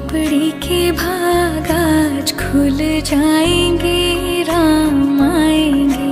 झोपड़ी के भाग आज खुल जाएंगे, राम आएंगे।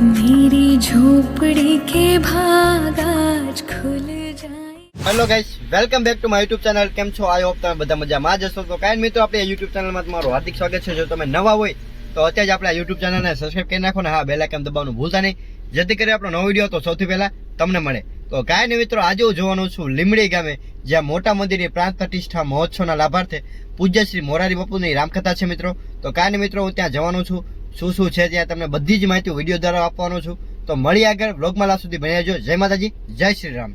मेरी झोपड़ी के भाग आज खुल जाएंगे। Hello guys, welcome back to my YouTube channel. કેમ છો? આઈ હોપ તમે બધા મજામાં જ હશો. તો કાંઈ મિત્રો, આપણે યુટ્યુબ ચેનલમાં તમારું હાર્દિક સ્વાગત છે. જો તમે નવા હોય તો અત્યારે જ આપણે યુટ્યુબ ચેનલને સબસ્ક્રાઇબ કરી નાખો ને હા બેલ આઇકન દબાવવાનું ભૂલતા નહીં, જેથી કરી આપણો નવો વિડીયો તો સૌથી પહેલા તમને મળે. તો કાંઈ નહીં મિત્રો, આજે હું જોવાનું છું લીમડી ગામે, જ્યાં મોટા મંદિરની પ્રાણ પ્રતિષ્ઠા મહોત્સવના લાભાર્થે પૂજ્ય શ્રી મોરારી બાપુની રામકથા છે મિત્રો. તો કાંઈ નહીં મિત્રો, હું ત્યાં જવાનું છું. શું છે ત્યાં તમને બધી જ માહિતી વિડીયો દ્વારા આપવાનો છું. તો મળી આગળ વ્લોગમાં લાસ્ટ સુધી બન્યા રહેજો. જય માતાજી, જય શ્રી રામ.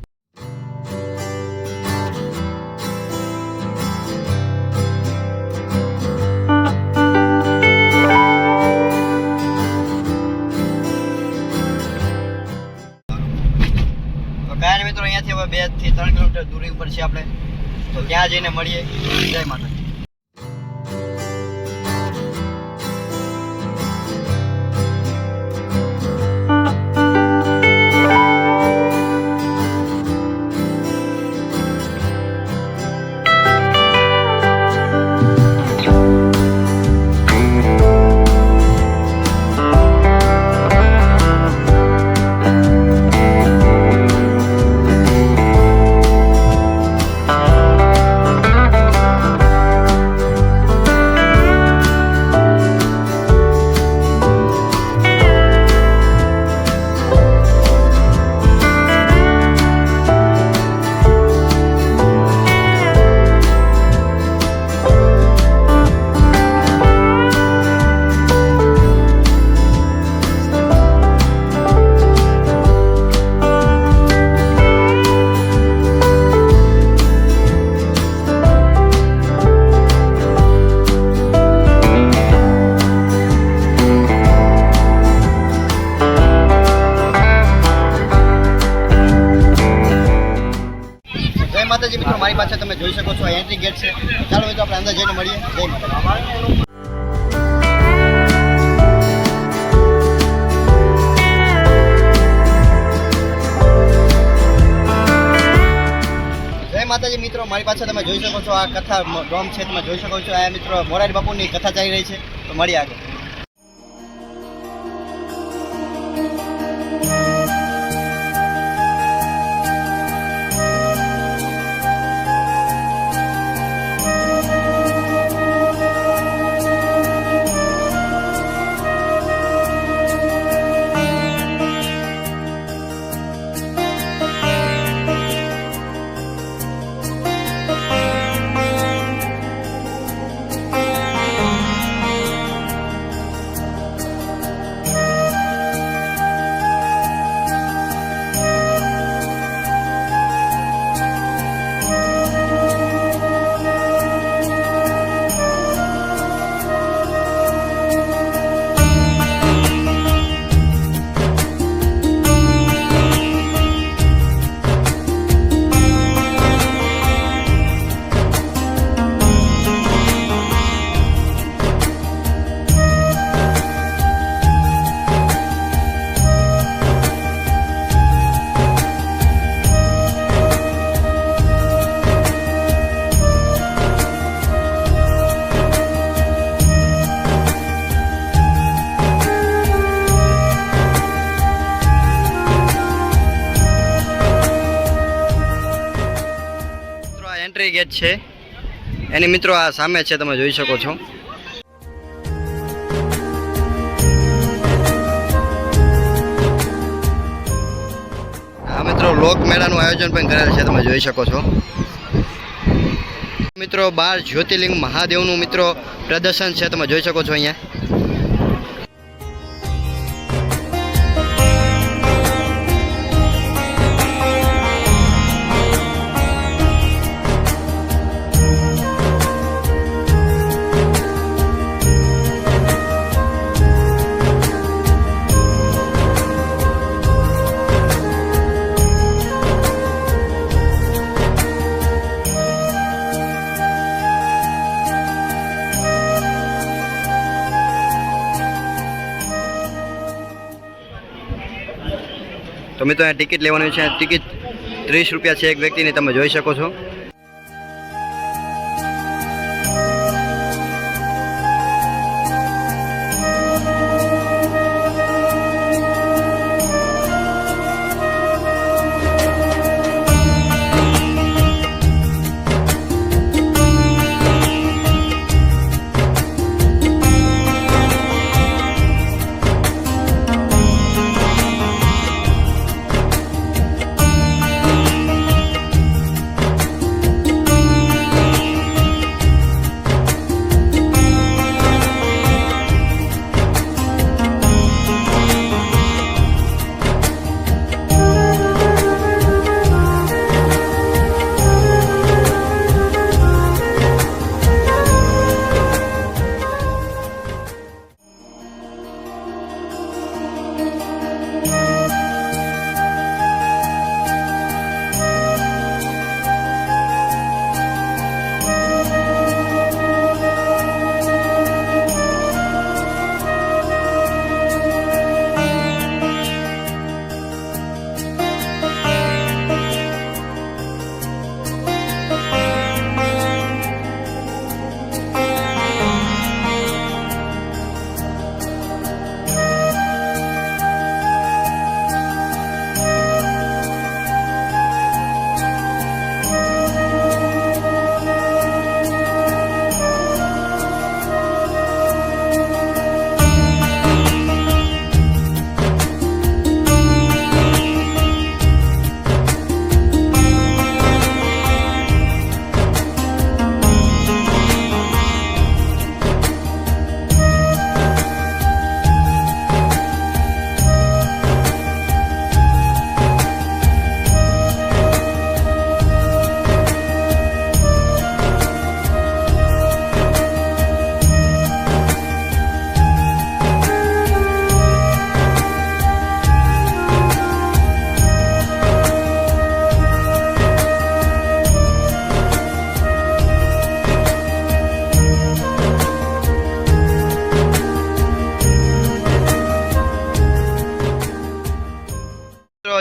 કાંઈ મિત્રો, અહીંયાથી હવે 2 થી 3 કિલોમીટર દૂરી ઉપર છે આપણે. તો ત્યાં જઈને મળીએ. જય માતાજી. માતાજી મિત્રો, મારી પાસે તમે જોઈ શકો છો એન્ટ્રી ગેટ છે. ચાલો મિત્રો, આપણે અંદર જઈને મળીએ. જય માતાજી. જય માતાજી મિત્રો, મારી પાસે તમે જોઈ શકો છો આ કથા ડોમ છે. તમે જોઈ શકો છો આ મિત્રો મોરારી બાપુની કથા ચાલી રહી છે. તો મળીએ આગળ. એન્ટ્રી ગેટ છે એની મિત્રો આ સામે છે, તમે જોઈ શકો છો. આ મિત્રો લોક મેળાનું આયોજન પણ કરેલ છે, તમે જોઈ શકો છો. મિત્રો 12 જ્યોતિર્લિંગ મહાદેવનું મિત્રો પ્રદર્શન છે, તમે જોઈ શકો છો અહીંયા. તો મિત્રો અહીંયા ટિકિટ લેવાની છે. ટિકિટ 30 રૂપિયા છે એક વ્યક્તિની, તમે જોઈ શકો છો.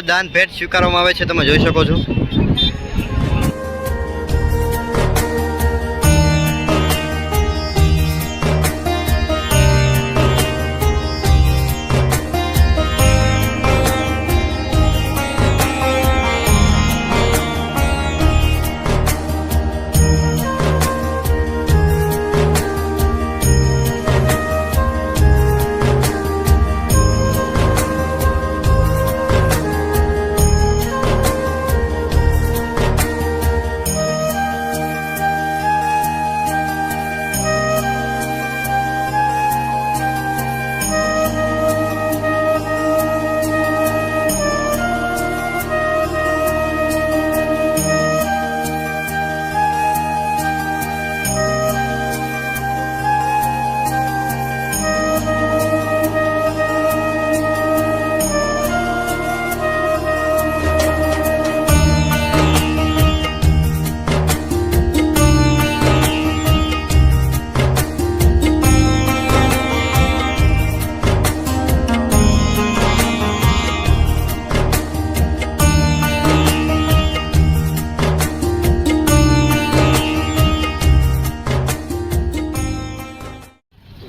દાન ભેટ સ્વીકારવામાં આવે છે, તમે જોઈ શકો છો.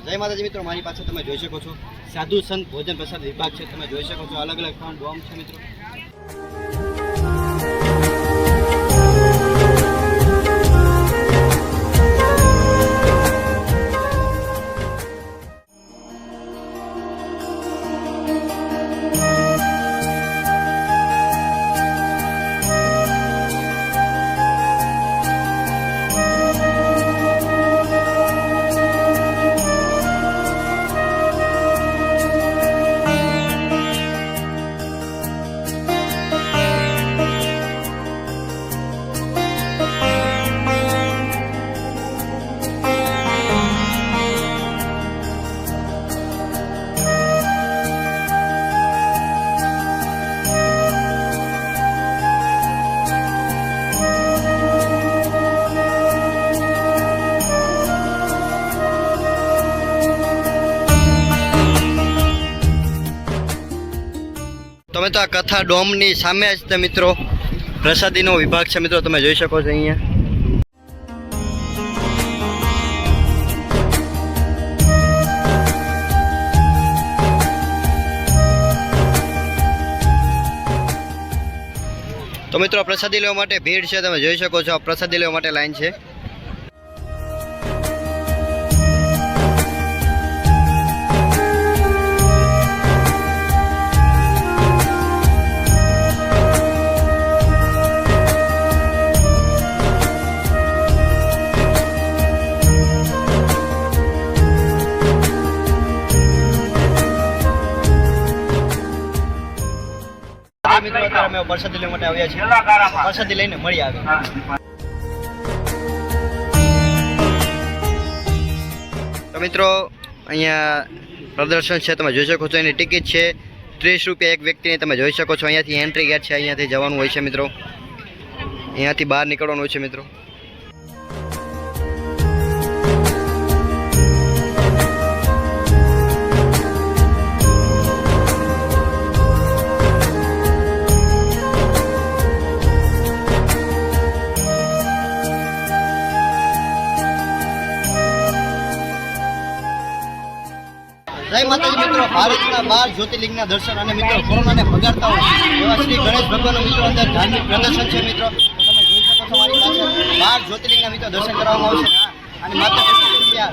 જય માતાજી મિત્રો, મારી પાસે તમે જોઈ શકો છો સાધુ સંત ભોજન પ્રસાદ વિભાગ છે. તમે જોઈ શકો છો અલગ અલગ 3 ડોમ છે મિત્રો. તમે તો આ કથા ડોમની સામે જ તે મિત્રો પ્રસાદીનો વિભાગ છે મિત્રો. તમે જોઈ શકો છો અહીંયા. તો મિત્રો પ્રસાદી લેવા માટે ભીડ છે, તમે જોઈ શકો છો. આ પ્રસાદી લેવા માટે લાઈન છે. મિત્રો અત્યારે અમે પ્રસાદી લેવા માટે આવ્યા છીએ. પ્રસાદી લઈને મળી આવે. તો મિત્રો અહીંયા પ્રદર્શન છે, તમે જોઈ શકો છો. એની ટિકિટ છે 30 રૂપિયા એક વ્યક્તિની. તમે જોઈ શકો છો અહીંયાથી એન્ટ્રી ગેટ છે, અહીંયાથી જવાનું હોય છે મિત્રો. અહીંયાથી બહાર નીકળવાનું હોય છે મિત્રો. જય માતાજી મિત્રો, ભારતના 12 જ્યોતિર્લિંગના દર્શન અને મિત્રો કોરોનાને ભગાડતા હોય એવા શ્રી ગણેશ ભગવાનનું મિત્રો અંદર ધાર્મિક પ્રદર્શન છે મિત્રો. તો તમે જોઈ શકો છો મારી પાસે 12 જ્યોતિર્લિંગના મિત્રો દર્શન કરવામાં આવશે. અને માત્ર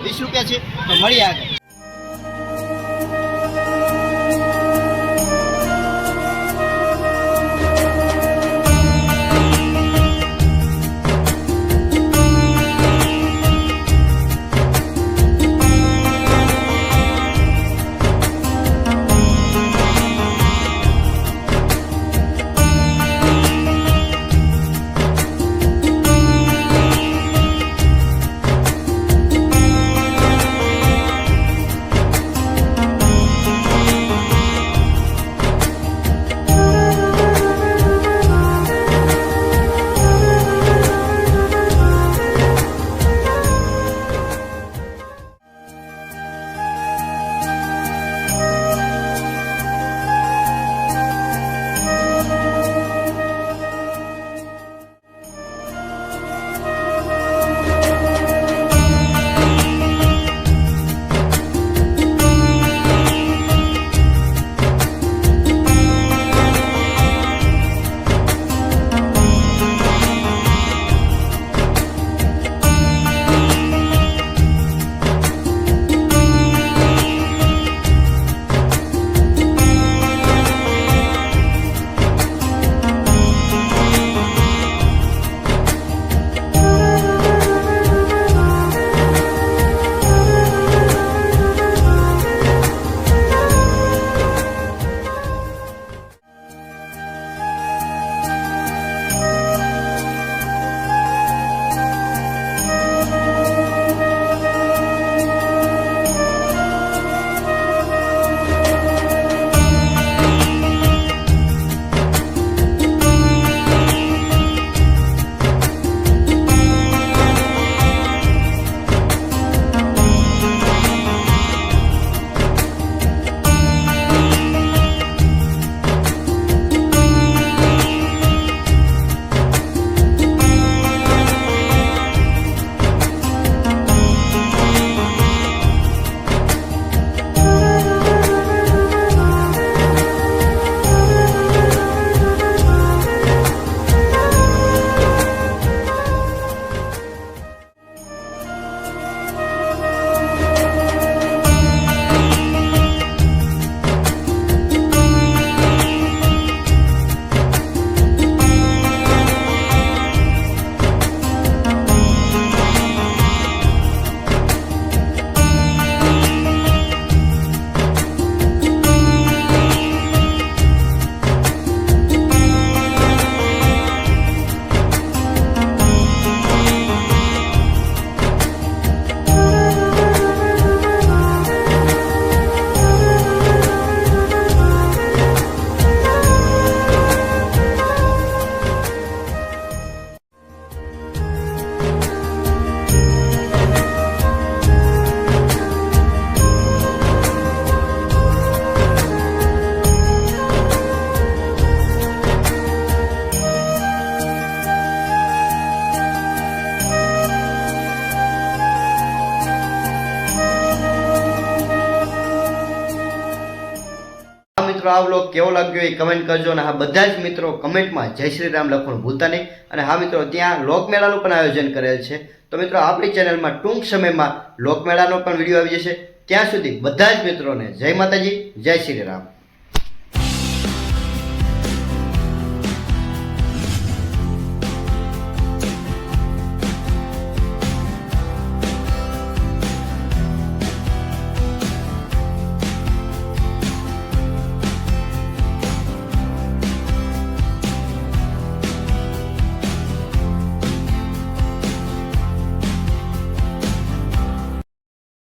20 રૂપિયા છે. તો મળી આગળ. મિત્રો આ વ્લોગ કેવો લાગ્યો એ કમેન્ટ કરજો અને હા બધા જ મિત્રો કમેન્ટમાં જય શ્રી રામ લખવાનું ભૂલતા નહીં. અને હા મિત્રો ત્યાં લોકમેળાનું પણ આયોજન કરેલ છે. તો મિત્રો આપણી ચેનલમાં ટૂંક સમયમાં લોકમેળાનો પણ વિડીયો આવી જશે. ત્યાં સુધી બધા જ મિત્રોને જય માતાજી, જય શ્રી રામ.